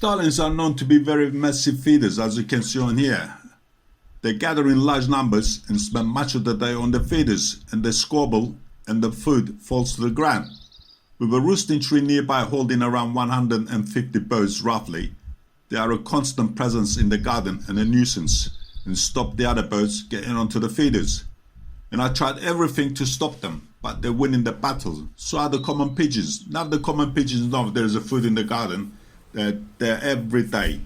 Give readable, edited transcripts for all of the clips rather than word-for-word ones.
Starlings are known to be very massive feeders, as you can see on here. They gather in large numbers and spend much of the day on the feeders, and they squabble and the food falls to the ground. With a roosting tree nearby holding around 150 birds roughly, they are a constant presence in the garden and a nuisance, and stop the other birds getting onto the feeders. And I tried everything to stop them, but they're winning the battle. So are the common pigeons. Now the common pigeons know if there is a food in the garden, they're there every day.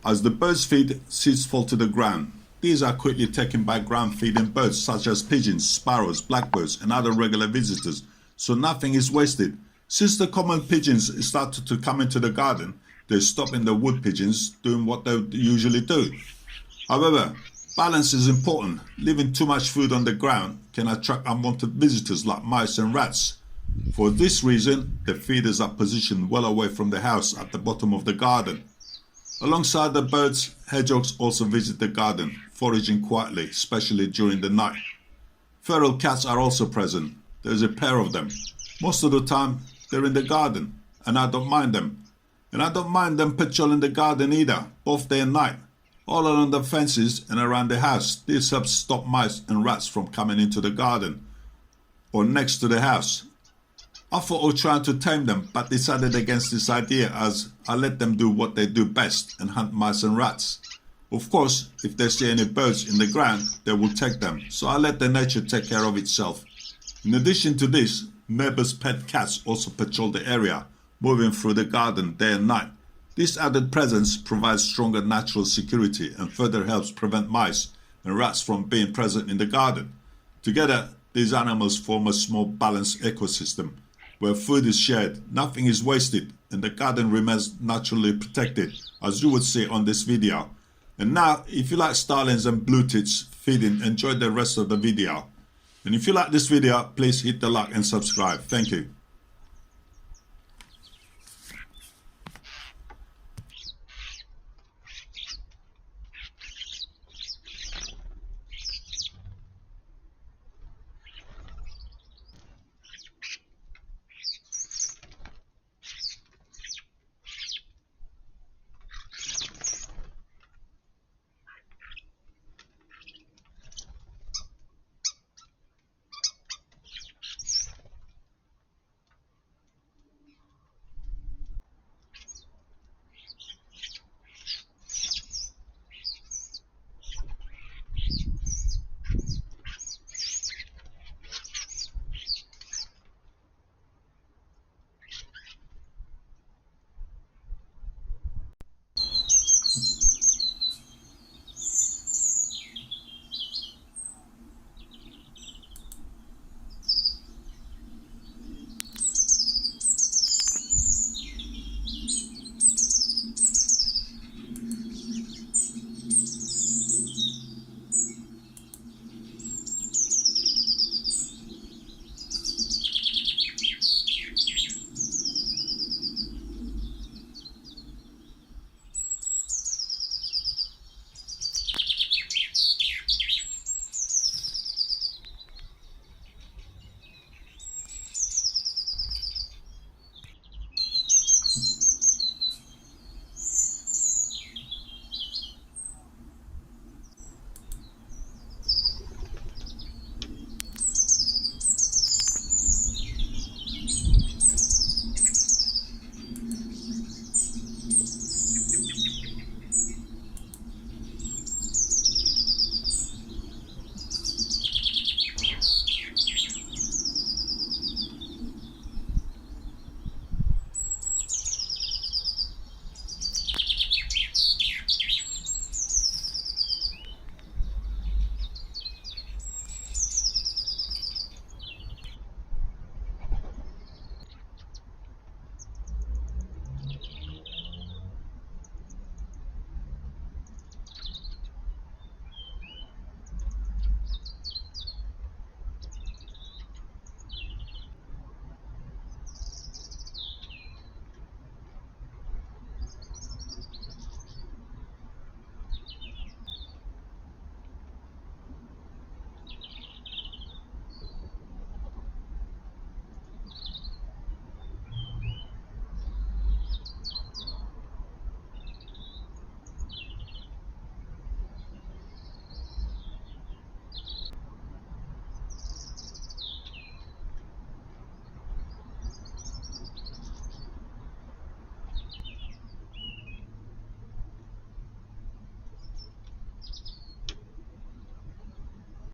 As the birds feed, seeds fall to the ground. These are quickly taken by ground feeding birds such as pigeons, sparrows, blackbirds and other regular visitors, so nothing is wasted. Since the common pigeons started to come into the garden, they're stopping the wood pigeons doing what they usually do. However, balance is important. Leaving too much food on the ground can attract unwanted visitors like mice and rats. For this reason, the feeders are positioned well away from the house at the bottom of the garden. Alongside the birds, hedgehogs also visit the garden, foraging quietly, especially during the night. Feral cats are also present. There's a pair of them. Most of the time, they're in the garden, and I don't mind them. And I don't mind them patrolling the garden either, both day and night. All along the fences and around the house. This helps stop mice and rats from coming into the garden or next to the house. I thought of trying to tame them, but decided against this idea as I let them do what they do best and hunt mice and rats. Of course, if they see any birds in the ground, they will take them, so I let the nature take care of itself. In addition to this, neighbours' pet cats also patrol the area, moving through the garden day and night. This added presence provides stronger natural security and further helps prevent mice and rats from being present in the garden. Together, these animals form a small balanced ecosystem where food is shared, nothing is wasted, and the garden remains naturally protected, as you would see on this video. And now, if you like starlings and blue tits feeding, enjoy the rest of the video. And if you like this video, please hit the like and subscribe. Thank you.